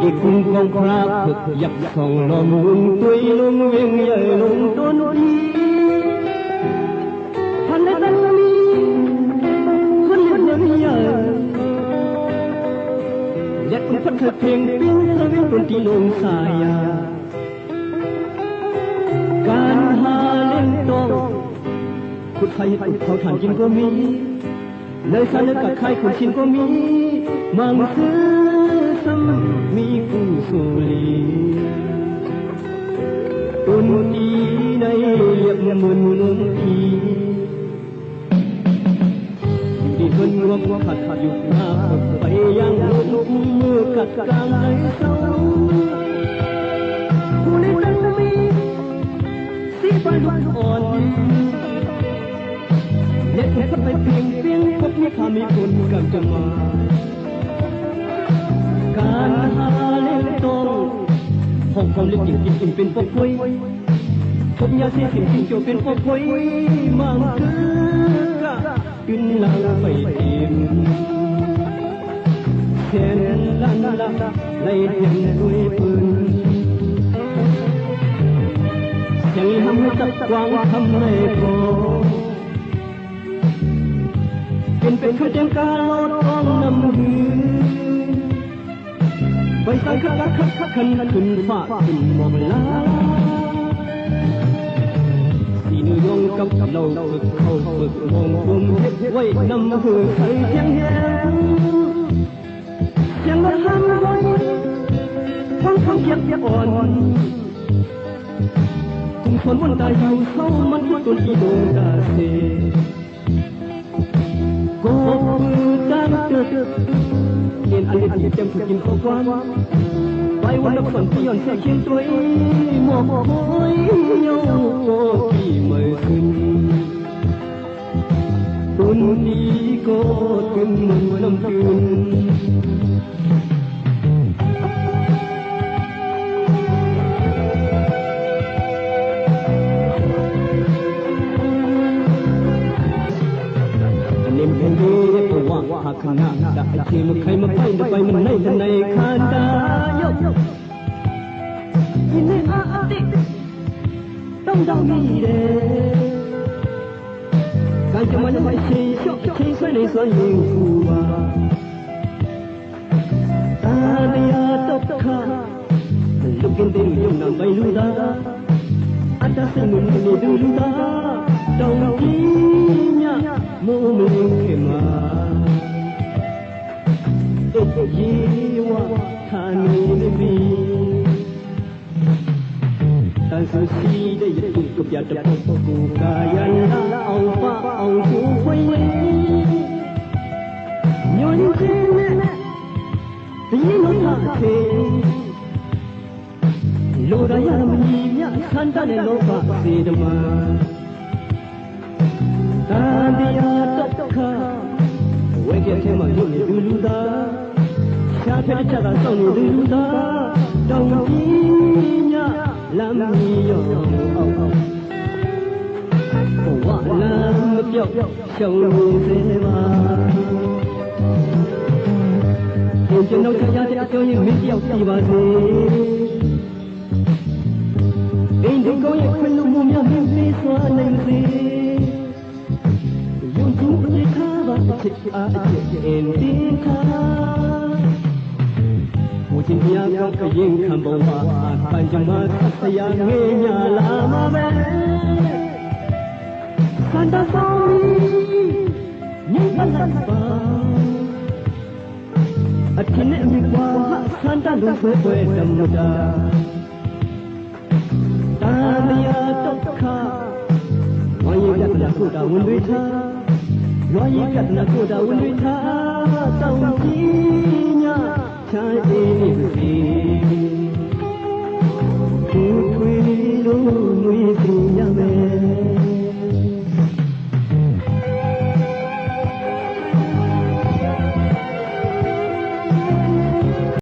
đi cùng con qua thực dập sòng lò muôn tuy luôn viên dời luôn tôn đi hắn đã tăng đi hơn lên nhờ dắt con phát thật thiền biến tới tôn tí luôn xa yaการหาเลี้ยงโตขุดไฟขุดเขาถ่านกินก็มีเลยสารกับใครขุดชินก็มีมังซื้อซ้ำมีผู้สูลีตุนตีในเรียบมุนทีที่เพิ่นรวมขัดอยู่หน้าไปยังลุกมือกัดกลางในเศร้าผู้ในตั้งมีสีฟ้าลุกอ่อนเล็ดเข้าไปเพียงพบมีข้ามีคนกำจะมาการหาเลี้ยงโตห้องความเล็กจริงเป็นพวกคุยพบยาเสียสิ่งโจเป็นพวกคุยมังคือกะขึ้นหลังไปเต็มแขนลันไล่เห็นด้วยปืนยังทำให้ตัดกวางทำให้โกเป็นข้าเจ้าการลดท้องน้ำหือไปสั่งคักขันขึ้นฟ้าขึ้นมองลาสีนิยงกับเราฝึกเขาฝึกมองปุ่มไว้นำหือใส่เสียงแหงยังมาทำไว้ฟังเยียบอ่อนคุมคนวันตายอยู่เศร้ามันที่ต้นที่โดนดาเซก็คือการเกิดเห็นอันเล็กจำถูกกินข้าวกวางไปวันละคนที่ย้อนเสียเขียนตัวหมอกโอยโยที่เมื่อคืนตุนนี้ก็เป็นเหมือนน้ำคืนขณะได้ที่มันใครมาไปมันในขันดายกยินในอาติต้องดาวมีเดการจะมันไม่ใช่ชกใช่สวยในสวนยิงกูว่าตาเดียตกขาลูกกินเต็มยมนำไปลูดาอาจจะเสมุนในดูลูดาดาวกินยาโมเมงเขมายีว่าทานีไม่มีแต่สุดที่ได้ยินกับยาจะพบกูกายันเอาฟ้าเอาหูไว้ย้อนเจนตีนท่าเทโลดายามันยีเมียสันตาในโลกาเสดมาตาเดียตกขาเวกเทมาดูลูดาชาเทชาดาส่งดูดาดาวกินยาลำมียองว่าลำเปียวเช่าเสมาเห็นจนเราขยันจะเจอยังไม่เดียวที่บ้านเองที่ก็ยังคนลูกมุมยังไม่มีส่วนหนึ่งสิยุ่งจุกในข้าบ้านเช็คอาเอ็นตีนข้าจินยาก็ขยิงคำบอกว่าปัญจมาสยามเงียลามาเมสันตาสามียิ่งบันลังฟ้าอาทิตย์นี้มีความสันตาลุกเปิดดำดาตาเลียตกขาวันยิ่งกัดนักกูดาวันด้วยท่าวันยิ่งกัดนักกูดาวันด้วยท่าเจ้าจีน่าชายเอง